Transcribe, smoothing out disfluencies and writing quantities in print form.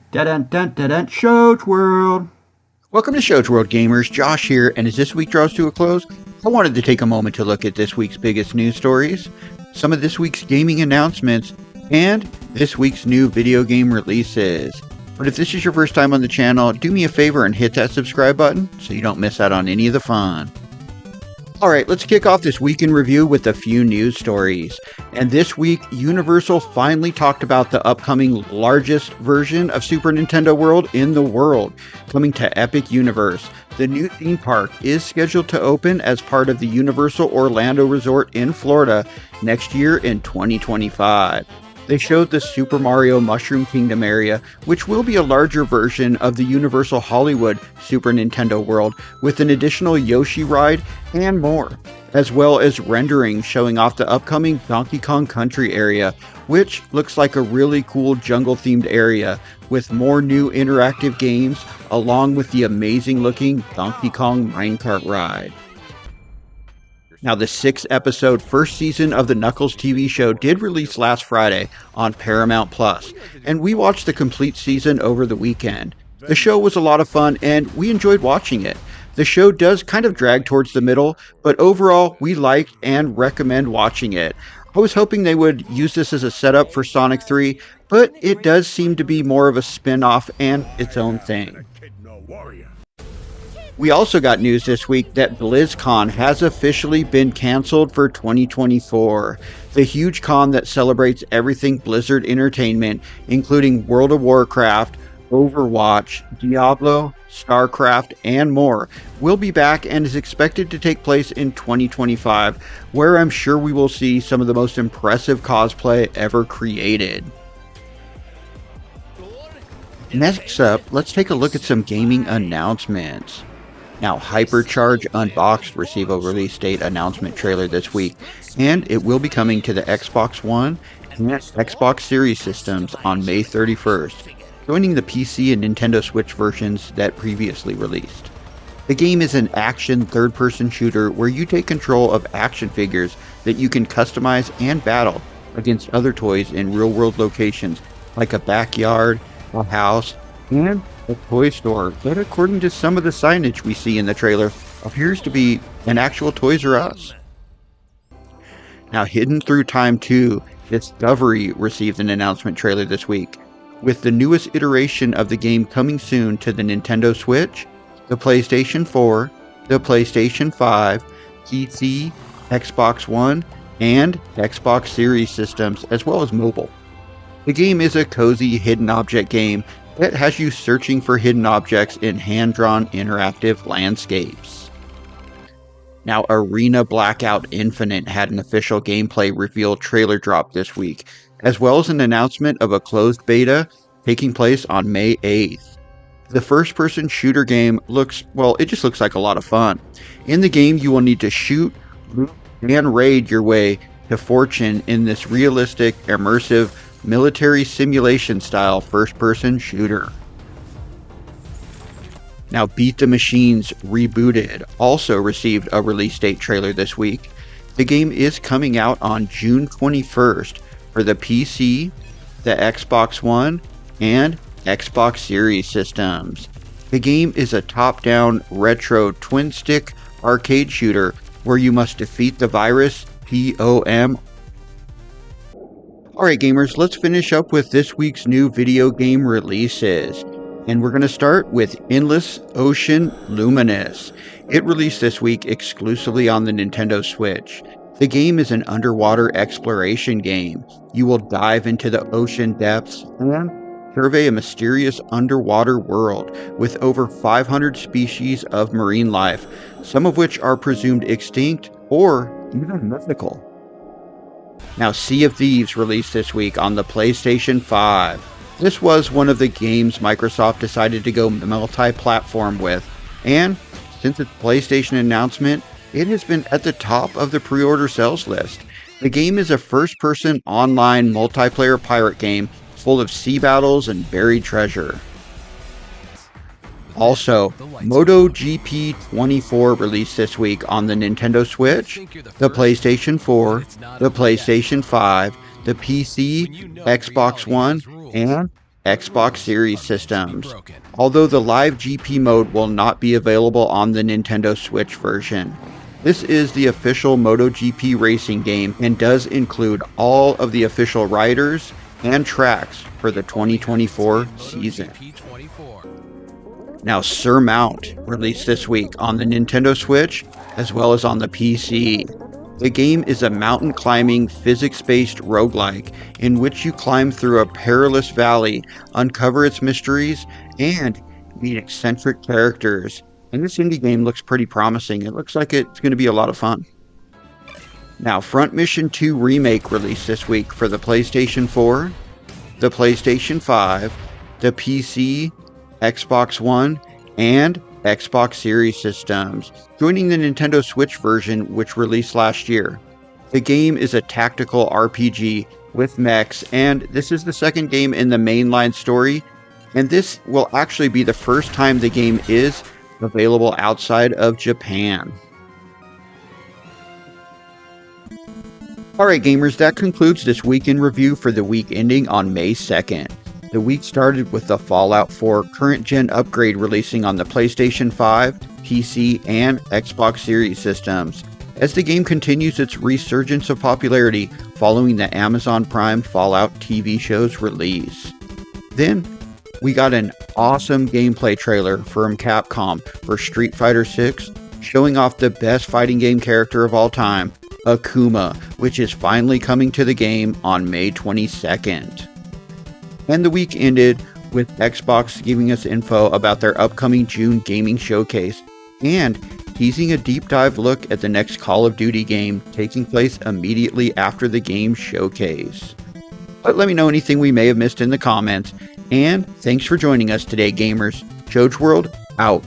Dun Shows World. Welcome to Shows World Gamers, Josh here, and as this week draws to a close, I wanted to take a moment to look at this week's biggest news stories, some of this week's gaming announcements, and this week's new video game releases. But if this is your first time on the channel, do me a favor and hit that subscribe button so you don't miss out on any of the fun. Alright, let's kick off this week in review with a few news stories. And this week, Universal finally talked about the upcoming largest version of Super Nintendo World in the world, coming to Epic Universe. The new theme park is scheduled to open as part of the Universal Orlando Resort in Florida next year in 2025. They showed the Super Mario Mushroom Kingdom area, which will be a larger version of the Universal Hollywood Super Nintendo World, with an additional Yoshi ride and more, as well as renderings showing off the upcoming Donkey Kong Country area, which looks like a really cool jungle-themed area, with more new interactive games, along with the amazing-looking Donkey Kong minecart ride. Now, the 6-episode first season of the Knuckles TV show did release last Friday on Paramount Plus, and we watched the complete season over the weekend. The show was a lot of fun, and we enjoyed watching it. The show does kind of drag towards the middle, but overall, we liked and recommend watching it. I was hoping they would use this as a setup for Sonic 3, but it does seem to be more of a spin-off and its own thing. We also got news this week that BlizzCon has officially been canceled for 2024. The huge con that celebrates everything Blizzard Entertainment, including World of Warcraft, Overwatch, Diablo, StarCraft, and more, will be back and is expected to take place in 2025, where I'm sure we will see some of the most impressive cosplay ever created. Next up, let's take a look at some gaming announcements. Now, Hypercharge Unboxed received a release date announcement trailer this week, and it will be coming to the Xbox One and Xbox Series systems on May 31st, joining the PC and Nintendo Switch versions that previously released. The game is an action third-person shooter where you take control of action figures that you can customize and battle against other toys in real-world locations like a backyard, a house, and a toy store that, according to some of the signage we see in the trailer, appears to be an actual Toys R Us. Now, Hidden Through Time 2 Discovery received an announcement trailer this week, with the newest iteration of the game coming soon to the Nintendo Switch, the PlayStation 4, the PlayStation 5, PC, Xbox One, and Xbox Series systems, as well as mobile. The game is a cozy hidden object game that has you searching for hidden objects in hand-drawn interactive landscapes. Now, Arena Blackout Infinite had an official gameplay reveal trailer drop this week, as well as an announcement of a closed beta taking place on May 8th. The first-person shooter game just looks like a lot of fun. In the game, you will need to shoot, loot, and raid your way to fortune in this realistic, immersive, military simulation style first-person shooter. Now, Beat the Machines Rebooted also received a release date trailer this week. The game is coming out on June 21st for the PC, the Xbox One, and Xbox Series systems. The game is a top-down retro twin-stick arcade shooter where you must defeat the virus POM. Alright gamers, let's finish up with this week's new video game releases. And we're going to start with Endless Ocean Luminous. It released this week exclusively on the Nintendo Switch. The game is an underwater exploration game. You will dive into the ocean depths and survey a mysterious underwater world with over 500 species of marine life, some of which are presumed extinct or even mythical. Now, Sea of Thieves released this week on the PlayStation 5. This was one of the games Microsoft decided to go multi-platform with, and since its PlayStation announcement, it has been at the top of the pre-order sales list. The game is a first-person online multiplayer pirate game full of sea battles and buried treasure. Also, MotoGP 24 released this week on the Nintendo Switch, the PlayStation 4, the PlayStation 5, the PC, Xbox One, and Xbox Series systems, although the live GP mode will not be available on the Nintendo Switch version. This is the official MotoGP racing game and does include all of the official riders and tracks for the 2024 season. Now, Surmount released this week on the Nintendo Switch as well as on the PC. The game is a mountain climbing, physics-based roguelike in which you climb through a perilous valley, uncover its mysteries, and meet eccentric characters. And this indie game looks pretty promising. It looks like it's going to be a lot of fun. Now, Front Mission 2 Remake released this week for the PlayStation 4, the PlayStation 5, the PC, Xbox One, and Xbox Series systems, joining the Nintendo Switch version, which released last year. The game is a tactical RPG with mechs, and this is the second game in the mainline story, and this will actually be the first time the game is available outside of Japan. Alright gamers, that concludes this week in review for the week ending on May 2nd. The week started with the Fallout 4 current gen upgrade releasing on the PlayStation 5, PC, and Xbox Series systems, as the game continues its resurgence of popularity following the Amazon Prime Fallout TV show's release. Then, we got an awesome gameplay trailer from Capcom for Street Fighter VI, showing off the best fighting game character of all time, Akuma, which is finally coming to the game on May 22nd. And the week ended with Xbox giving us info about their upcoming June gaming showcase and teasing a deep dive look at the next Call of Duty game taking place immediately after the game's showcase. But let me know anything we may have missed in the comments, and thanks for joining us today gamers. Joge World, out.